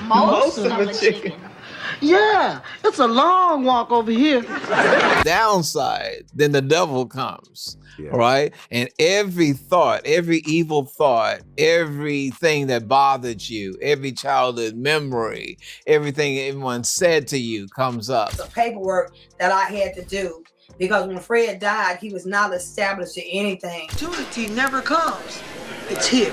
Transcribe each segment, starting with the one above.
Most of a chicken. Yeah, it's a long walk over here. Downside, then the devil comes, right? And every thought, every evil thought, everything that bothered you, every childhood memory, everything everyone said to you comes up. The paperwork that I had to do, because when Fred died, he was not established in anything. Opportunity never comes. It's here.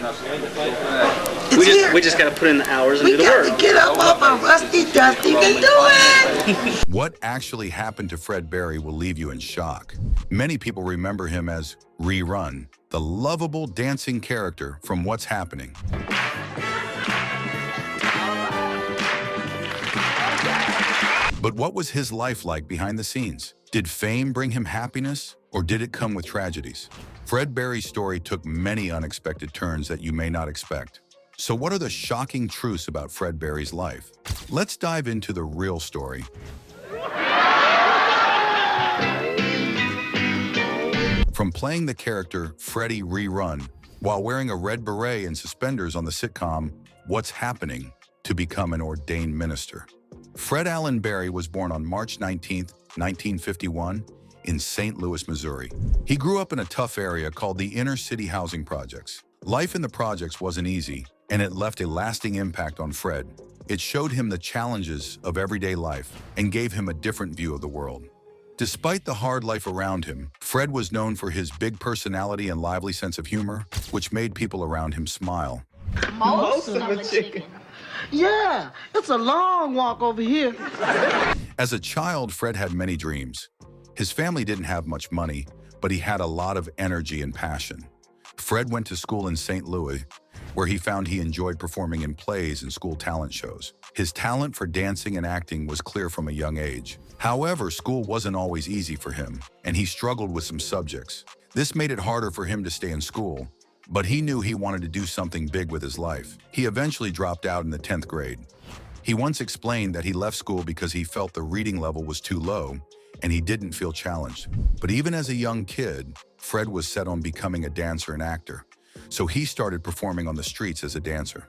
We just got to put in the hours and do the work. We got to get up off our rusty, dusty, and do it. What actually happened to Fred Berry will leave you in shock. Many people remember him as Rerun, the lovable dancing character from What's Happening. But what was his life like behind the scenes? Did fame bring him happiness, or did it come with tragedies? Fred Berry's story took many unexpected turns that you may not expect. So what are the shocking truths about Fred Berry's life? Let's dive into the real story. From playing the character Freddie Rerun while wearing a red beret and suspenders on the sitcom What's Happening to become an ordained minister. Fred Allen Berry was born on March 19, 1951, in St. Louis, Missouri. He grew up in a tough area called the Inner City Housing Projects. Life in the projects wasn't easy, and it left a lasting impact on Fred. It showed him the challenges of everyday life and gave him a different view of the world. Despite the hard life around him, Fred was known for his big personality and lively sense of humor, which made people around him smile. Most of a chicken. Yeah, it's a long walk over here. As a child, Fred had many dreams. His family didn't have much money, but he had a lot of energy and passion. Fred went to school in St. Louis, where he found he enjoyed performing in plays and school talent shows. His talent for dancing and acting was clear from a young age. However, school wasn't always easy for him, and he struggled with some subjects. This made it harder for him to stay in school, but he knew he wanted to do something big with his life. He eventually dropped out in the 10th grade. He once explained that he left school because he felt the reading level was too low, and he didn't feel challenged. But even as a young kid, Fred was set on becoming a dancer and actor, so he started performing on the streets as a dancer.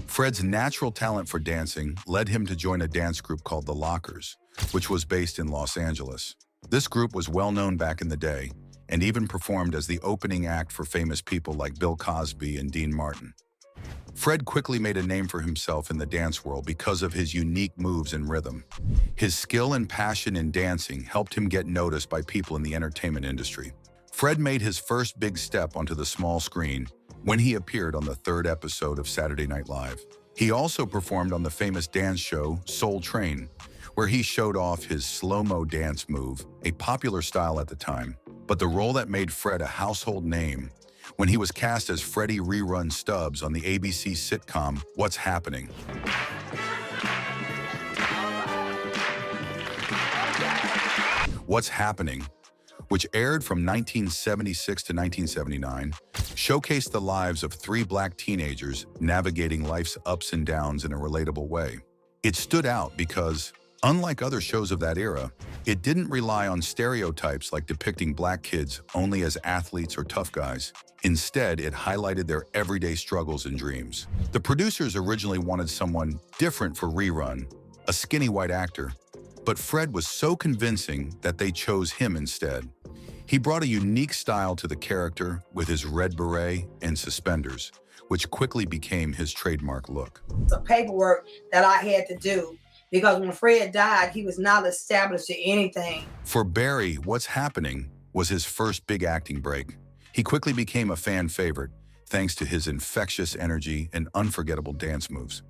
Fred's natural talent for dancing led him to join a dance group called the Lockers, which was based in Los Angeles. This group was well known back in the day and even performed as the opening act for famous people like Bill Cosby and Dean Martin. Fred quickly made a name for himself in the dance world because of his unique moves and rhythm. His skill and passion in dancing helped him get noticed by people in the entertainment industry. Fred made his first big step onto the small screen when he appeared on the 3rd episode of Saturday Night Live. He also performed on the famous dance show Soul Train, where he showed off his slow-mo dance move, a popular style at the time. But the role that made Fred a household name when he was cast as Freddie Rerun Stubbs on the ABC sitcom What's Happening. What's Happening, which aired from 1976 to 1979, showcased the lives of 3 black teenagers navigating life's ups and downs in a relatable way. It stood out because, unlike other shows of that era, it didn't rely on stereotypes like depicting black kids only as athletes or tough guys. Instead, it highlighted their everyday struggles and dreams. The producers originally wanted someone different for Rerun, a skinny white actor, but Fred was so convincing that they chose him instead. He brought a unique style to the character with his red beret and suspenders, which quickly became his trademark look. The paperwork that I had to do, because when Fred died, he was not established in anything. For Berry, What's Happening was his first big acting break. He quickly became a fan favorite, thanks to his infectious energy and unforgettable dance moves.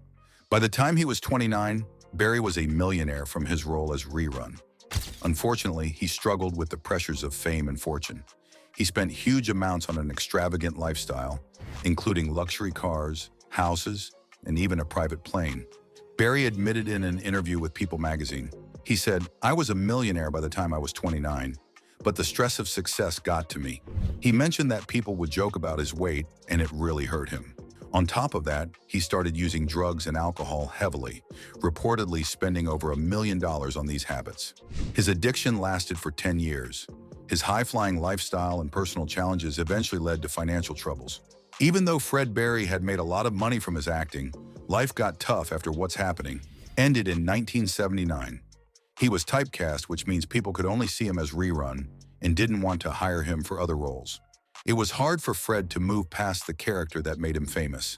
By the time he was 29, Berry was a millionaire from his role as Rerun. Unfortunately, he struggled with the pressures of fame and fortune. He spent huge amounts on an extravagant lifestyle, including luxury cars, houses, and even a private plane. Berry admitted in an interview with People magazine, he said, "I was a millionaire by the time I was 29, but the stress of success got to me." He mentioned that people would joke about his weight, and it really hurt him. On top of that, he started using drugs and alcohol heavily, reportedly spending over $1 million on these habits. His addiction lasted for 10 years. His high-flying lifestyle and personal challenges eventually led to financial troubles. Even though Fred Berry had made a lot of money from his acting, life got tough after What's Happening ended in 1979. He was typecast, which means people could only see him as Rerun and didn't want to hire him for other roles. It was hard for Fred to move past the character that made him famous.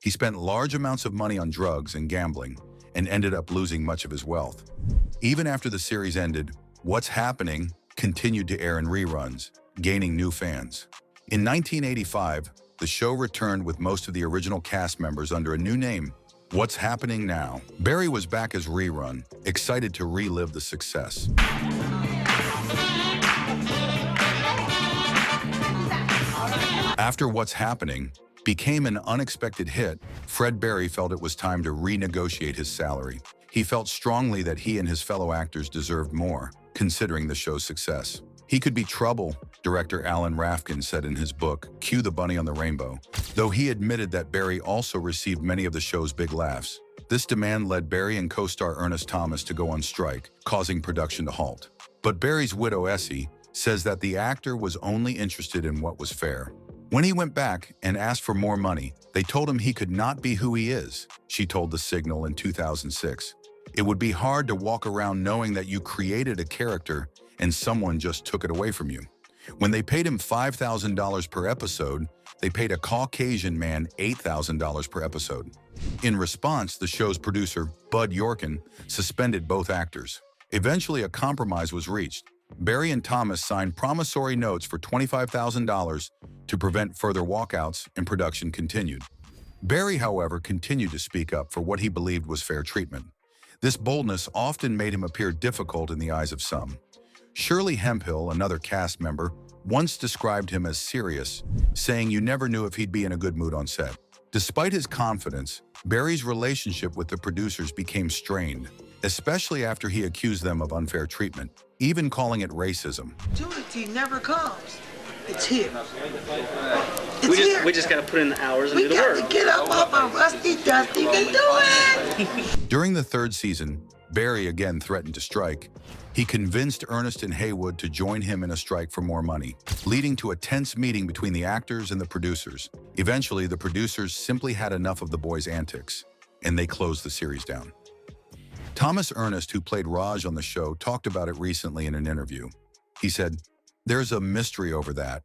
He spent large amounts of money on drugs and gambling and ended up losing much of his wealth. Even after the series ended, What's Happening continued to air in reruns, gaining new fans. In 1985, the show returned with most of the original cast members under a new name, What's Happening Now. Berry was back as Rerun, excited to relive the success. After What's Happening became an unexpected hit, Fred Berry felt it was time to renegotiate his salary. He felt strongly that he and his fellow actors deserved more, considering the show's success. He could be trouble, director Alan Rafkin said in his book, Cue the Bunny on the Rainbow, though he admitted that Berry also received many of the show's big laughs. This demand led Berry and co-star Ernest Thomas to go on strike, causing production to halt. But Berry's widow, Essie, says that the actor was only interested in what was fair. When he went back and asked for more money, they told him he could not be who he is, she told The Signal in 2006. It would be hard to walk around knowing that you created a character and someone just took it away from you. When they paid him $5,000 per episode, they paid a Caucasian man $8,000 per episode. In response, the show's producer, Bud Yorkin, suspended both actors. Eventually, a compromise was reached. Berry and Thomas signed promissory notes for $25,000 to prevent further walkouts, and production continued. Berry, however, continued to speak up for what he believed was fair treatment. This boldness often made him appear difficult in the eyes of some. Shirley Hemphill, another cast member, once described him as serious, saying you never knew if he'd be in a good mood on set. Despite his confidence, Berry's relationship with the producers became strained, especially after he accused them of unfair treatment, even calling it racism. Opportunity never comes. It's here. It's here. We just got to put in the hours and do the We work. got to get up off our rusty, dusty, and do it. During the third season, Berry again threatened to strike. He convinced Ernest and Haywood to join him in a strike for more money, leading to a tense meeting between the actors and the producers. Eventually, the producers simply had enough of the boys' antics, and they closed the series down. Thomas Ernest, who played Raj on the show, talked about it recently in an interview. He said, "There's a mystery over that.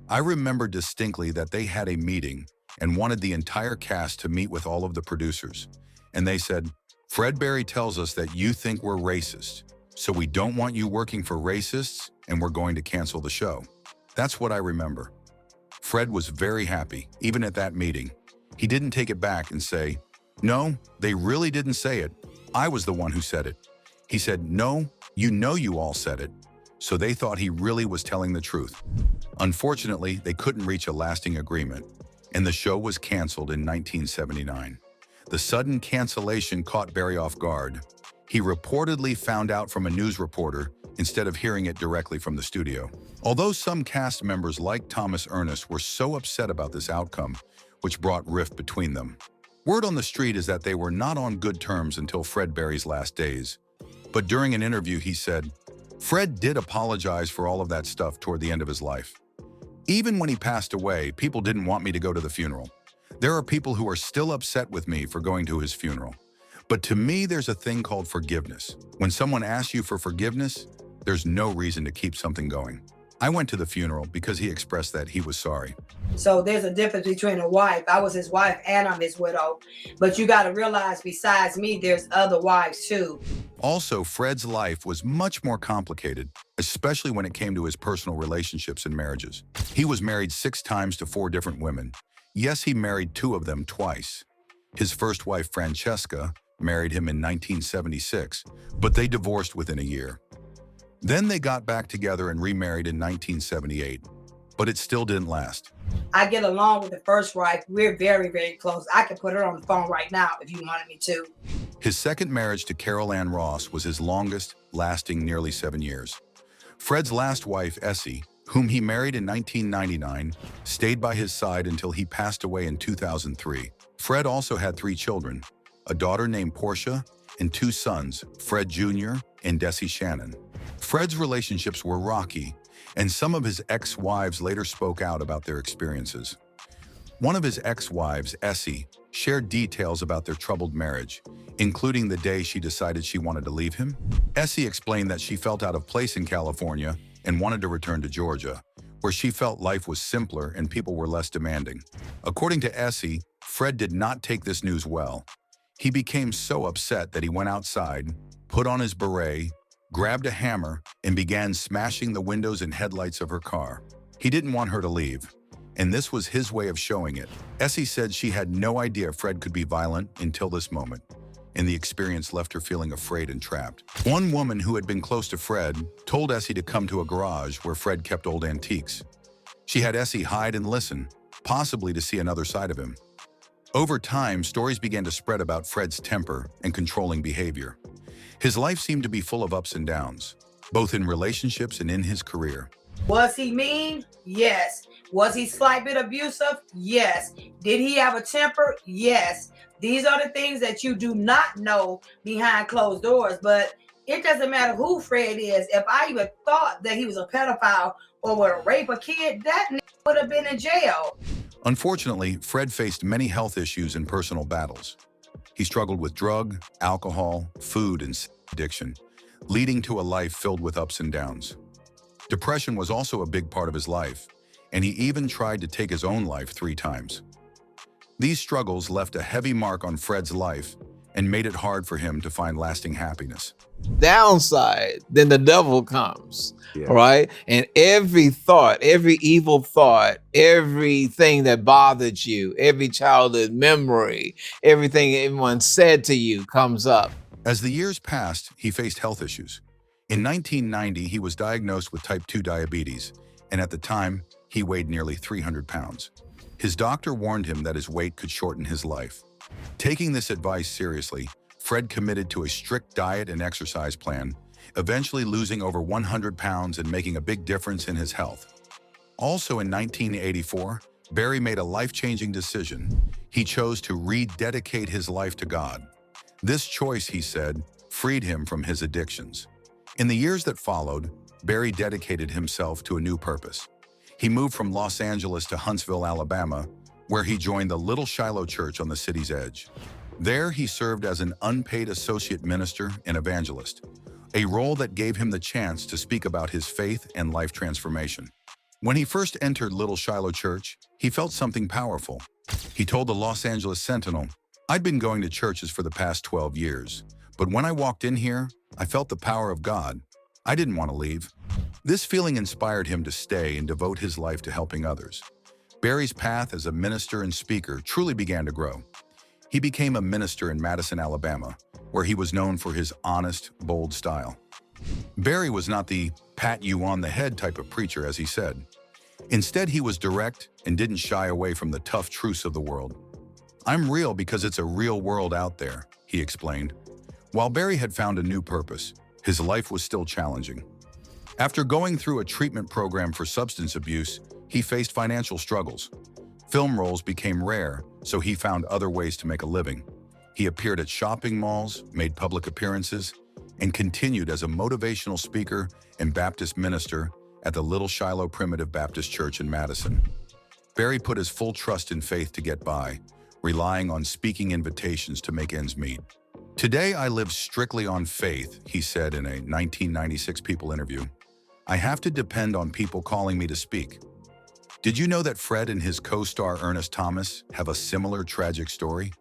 I remember distinctly that they had a meeting and wanted the entire cast to meet with all of the producers. And they said, Fred Berry tells us that you think we're racist, so we don't want you working for racists and we're going to cancel the show." That's what I remember. Fred was very happy, even at that meeting. He didn't take it back and say, "No, they really didn't say it. I was the one who said it." He said, "No, you know you all said it." So they thought he really was telling the truth. Unfortunately, they couldn't reach a lasting agreement, and the show was canceled in 1979. The sudden cancellation caught Berry off guard. He reportedly found out from a news reporter instead of hearing it directly from the studio. Although some cast members like Thomas Ernest were so upset about this outcome, which brought rift between them. Word on the street is that they were not on good terms until Fred Berry's last days. But during an interview, he said, "Fred did apologize for all of that stuff toward the end of his life. Even when he passed away, people didn't want me to go to the funeral. There are people who are still upset with me for going to his funeral. But to me, there's a thing called forgiveness. When someone asks you for forgiveness, there's no reason to keep something going. I went to the funeral because he expressed that he was sorry." So there's a difference between a wife. I was his wife and I'm his widow. But you got to realize besides me, there's other wives too. Also, Fred's life was much more complicated, especially when it came to his personal relationships and marriages. He was married 6 times to 4 different women. Yes, he married 2 of them twice. His first wife, Francesca, married him in 1976, but they divorced within a year. Then they got back together and remarried in 1978, but it still didn't last. I get along with the first wife. We're very, very close. I can put her on the phone right now if you wanted me to. His second marriage to Carol Ann Ross was his longest, lasting nearly 7 years. Fred's last wife, Essie, whom he married in 1999, stayed by his side until he passed away in 2003. Fred also had 3 children, a daughter named Portia and 2 sons, Fred Jr. and Desi Shannon. Fred's relationships were rocky, and some of his ex-wives later spoke out about their experiences. One of his ex-wives, Essie, shared details about their troubled marriage, including the day she decided she wanted to leave him. Essie explained that she felt out of place in California and wanted to return to Georgia, where she felt life was simpler and people were less demanding. According to Essie, Fred did not take this news well. He became so upset that he went outside, put on his beret, grabbed a hammer, and began smashing the windows and headlights of her car. He didn't want her to leave, and this was his way of showing it. Essie said she had no idea Fred could be violent until this moment, and the experience left her feeling afraid and trapped. One woman who had been close to Fred told Essie to come to a garage where Fred kept old antiques. She had Essie hide and listen, possibly to see another side of him. Over time, stories began to spread about Fred's temper and controlling behavior. His life seemed to be full of ups and downs, both in relationships and in his career. Was he mean? Yes. Was he slight bit abusive? Yes. Did he have a temper? Yes. These are the things that you do not know behind closed doors, but it doesn't matter who Fred is. If I even thought that he was a pedophile or would rape a kid, that would have been in jail. Unfortunately, Fred faced many health issues and personal battles. He struggled with drug, alcohol, food, and addiction, leading to a life filled with ups and downs. Depression was also a big part of his life, and he even tried to take his own life 3 times. These struggles left a heavy mark on Fred's life and made it hard for him to find lasting happiness. Downside, then the devil comes, right? And every thought, every evil thought, everything that bothered you, every childhood memory, everything anyone said to you comes up. As the years passed, he faced health issues. In 1990, he was diagnosed with type 2 diabetes, and at the time, he weighed nearly 300 pounds. His doctor warned him that his weight could shorten his life. Taking this advice seriously, Fred committed to a strict diet and exercise plan, eventually losing over 100 pounds and making a big difference in his health. Also in 1984, Barry made a life-changing decision. He chose to rededicate his life to God. This choice, he said, freed him from his addictions. In the years that followed, Barry dedicated himself to a new purpose. He moved from Los Angeles to Huntsville, Alabama, where he joined the Little Shiloh Church on the city's edge. There, he served as an unpaid associate minister and evangelist, a role that gave him the chance to speak about his faith and life transformation. When he first entered Little Shiloh Church, he felt something powerful. He told the Los Angeles Sentinel, "I'd been going to churches for the past 12 years, but when I walked in here, I felt the power of God. I didn't want to leave." This feeling inspired him to stay and devote his life to helping others. Barry's path as a minister and speaker truly began to grow. He became a minister in Madison, Alabama, where he was known for his honest, bold style. Barry was not the pat you on the head type of preacher, as he said. Instead, he was direct and didn't shy away from the tough truths of the world. "I'm real because it's a real world out there," he explained. While Barry had found a new purpose, his life was still challenging. After going through a treatment program for substance abuse, he faced financial struggles. Film roles became rare, so he found other ways to make a living. He appeared at shopping malls, made public appearances, and continued as a motivational speaker and Baptist minister at the Little Shiloh Primitive Baptist Church in Madison. Barry put his full trust and faith to get by, relying on speaking invitations to make ends meet. "Today I live strictly on faith," he said in a 1996 People interview. "I have to depend on people calling me to speak." Did you know that Fred and his co-star Ernest Thomas have a similar tragic story?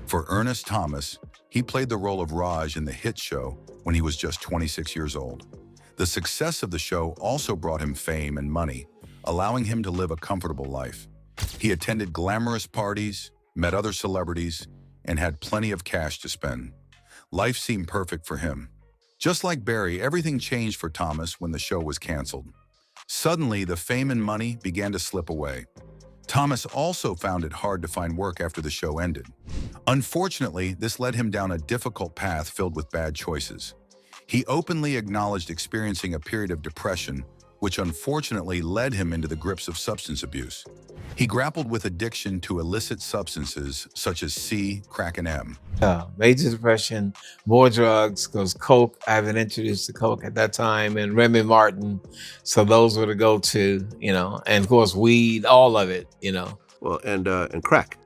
For Ernest Thomas, he played the role of Raj in the hit show when he was just 26 years old. The success of the show also brought him fame and money, allowing him to live a comfortable life. He attended glamorous parties, met other celebrities, and had plenty of cash to spend. Life seemed perfect for him. Just like Barry, everything changed for Thomas when the show was canceled. Suddenly, the fame and money began to slip away. Thomas also found it hard to find work after the show ended. Unfortunately, this led him down a difficult path filled with bad choices. He openly acknowledged experiencing a period of depression, which unfortunately led him into the grips of substance abuse. He grappled with addiction to illicit substances such as C, crack, and M. Major depression, more drugs, because Coke, I haven't introduced to Coke at that time, and Remy Martin. So those were the go-to, and of course weed, all of it, Well, and crack.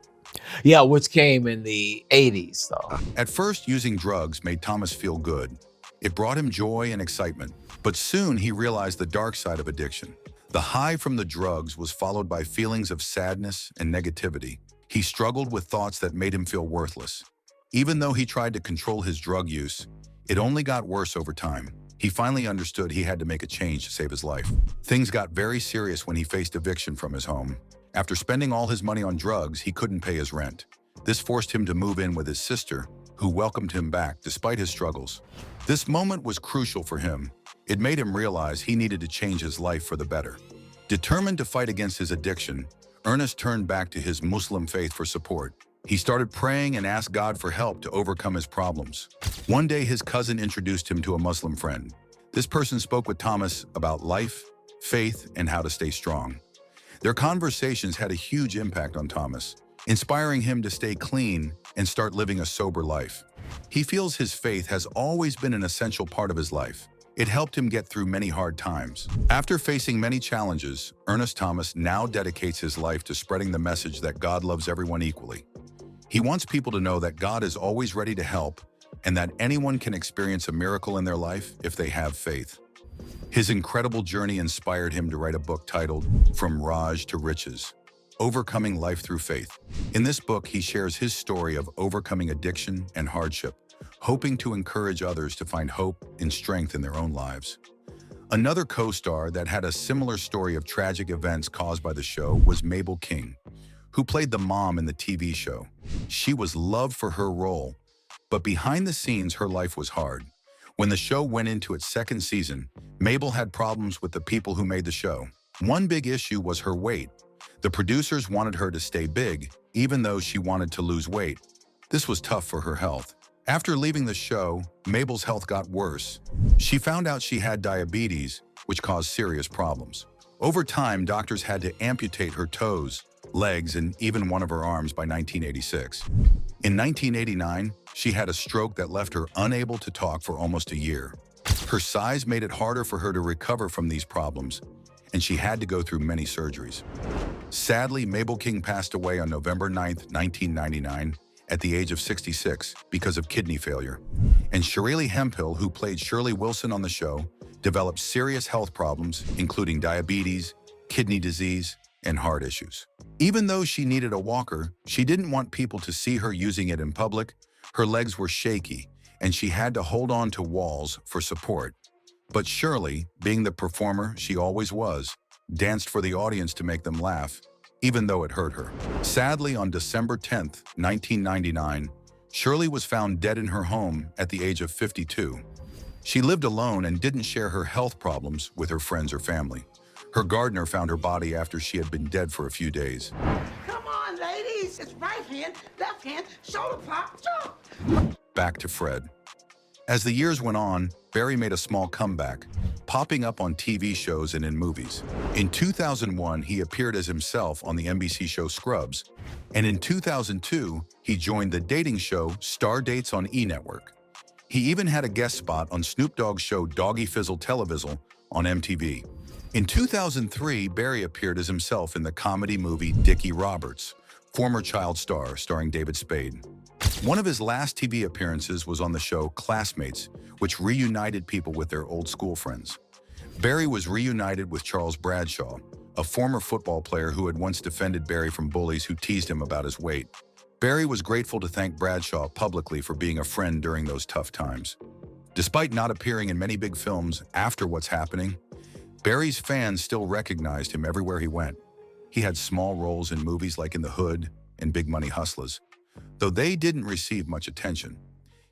Yeah, which came in the 80s, though. At first, using drugs made Thomas feel good. It brought him joy and excitement. But soon he realized the dark side of addiction. The high from the drugs was followed by feelings of sadness and negativity. He struggled with thoughts that made him feel worthless. Even though he tried to control his drug use, it only got worse over time. He finally understood he had to make a change to save his life. Things got very serious when he faced eviction from his home. After spending all his money on drugs, he couldn't pay his rent. This forced him to move in with his sister, who welcomed him back despite his struggles. This moment was crucial for him. It made him realize he needed to change his life for the better. Determined to fight against his addiction, Ernest turned back to his Muslim faith for support. He started praying and asked God for help to overcome his problems. One day, his cousin introduced him to a Muslim friend. This person spoke with Thomas about life, faith, and how to stay strong. Their conversations had a huge impact on Thomas, inspiring him to stay clean and start living a sober life. He feels his faith has always been an essential part of his life. It helped him get through many hard times. After facing many challenges, Ernest Thomas now dedicates his life to spreading the message that God loves everyone equally. He wants people to know that God is always ready to help and that anyone can experience a miracle in their life if they have faith. His incredible journey inspired him to write a book titled From Raj to Riches: Overcoming Life Through Faith. In this book, he shares his story of overcoming addiction and hardship, hoping to encourage others to find hope and strength in their own lives. Another co-star that had a similar story of tragic events caused by the show was Mabel King, who played the mom in the TV show. She was loved for her role, but behind the scenes, her life was hard. When the show went into its second season, Mabel had problems with the people who made the show. One big issue was her weight. The producers wanted her to stay big, even though she wanted to lose weight. This was tough for her health. After leaving the show, Mabel's health got worse. She found out she had diabetes, which caused serious problems. Over time, doctors had to amputate her toes, legs, and even one of her arms by 1986. In 1989, she had a stroke that left her unable to talk for almost a year. Her size made it harder for her to recover from these problems, and she had to go through many surgeries. Sadly, Mabel King passed away on November 9, 1999, at the age of 66 because of kidney failure. And Shirley Hemphill, who played Shirley Wilson on the show, developed serious health problems, including diabetes, kidney disease, and heart issues. Even though she needed a walker, she didn't want people to see her using it in public. Her legs were shaky, and she had to hold on to walls for support. But Shirley, being the performer she always was, danced for the audience to make them laugh, even though it hurt her. Sadly, on December 10, 1999, Shirley was found dead in her home at the age of 52. She lived alone and didn't share her health problems with her friends or family. Her gardener found her body after she had been dead for a few days. Come on, ladies. It's right hand, left hand, shoulder pop, jump. Back to Fred. As the years went on, Barry made a small comeback, popping up on TV shows and in movies. In 2001, he appeared as himself on the NBC show Scrubs, and in 2002, he joined the dating show Star Dates on E! Network. He even had a guest spot on Snoop Dogg's show Doggy Fizzle Televizzle on MTV. In 2003, Barry appeared as himself in the comedy movie Dickie Roberts, former child star starring David Spade. One of his last TV appearances was on the show Classmates, which reunited people with their old school friends. Barry was reunited with Charles Bradshaw, a former football player who had once defended Barry from bullies who teased him about his weight. Barry was grateful to thank Bradshaw publicly for being a friend during those tough times. Despite not appearing in many big films after What's Happening, Barry's fans still recognized him everywhere he went. He had small roles in movies like In the Hood and Big Money Hustlers, though they didn't receive much attention.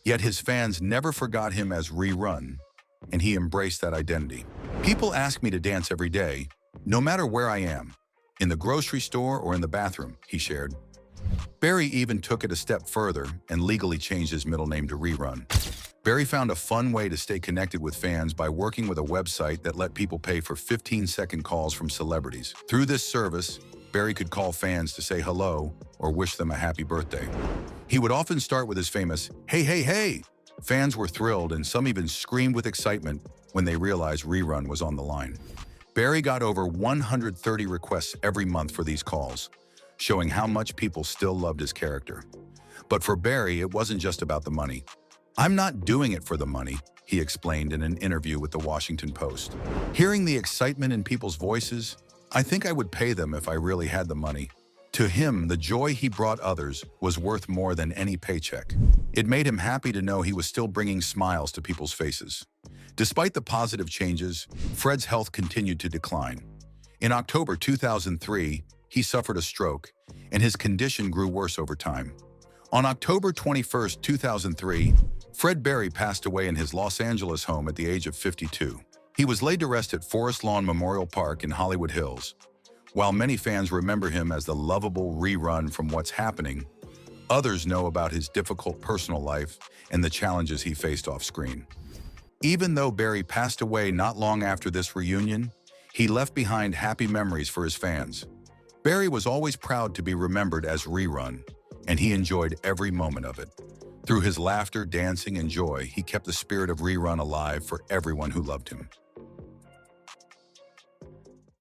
Yet his fans never forgot him as Rerun, and he embraced that identity. People ask me to dance every day, no matter where I am, in the grocery store or in the bathroom, he shared. Barry even took it a step further and legally changed his middle name to Rerun. Barry found a fun way to stay connected with fans by working with a website that let people pay for 15-second calls from celebrities. Through this service, Barry could call fans to say hello or wish them a happy birthday. He would often start with his famous, "Hey, hey, hey!" Fans were thrilled and some even screamed with excitement when they realized Rerun was on the line. Barry got over 130 requests every month for these calls, showing how much people still loved his character. But for Barry, it wasn't just about the money. "I'm not doing it for the money," he explained in an interview with the Washington Post. "Hearing the excitement in people's voices, I think I would pay them if I really had the money." To him, the joy he brought others was worth more than any paycheck. It made him happy to know he was still bringing smiles to people's faces. Despite the positive changes, Fred's health continued to decline. In October 2003, he suffered a stroke, and his condition grew worse over time. On October 21, 2003, Fred Barry passed away in his Los Angeles home at the age of 52. He was laid to rest at Forest Lawn Memorial Park in Hollywood Hills. While many fans remember him as the lovable Rerun from What's Happening, others know about his difficult personal life and the challenges he faced off-screen. Even though Barry passed away not long after this reunion, he left behind happy memories for his fans. Barry was always proud to be remembered as Rerun, and he enjoyed every moment of it. Through his laughter, dancing, and joy, he kept the spirit of Rerun alive for everyone who loved him.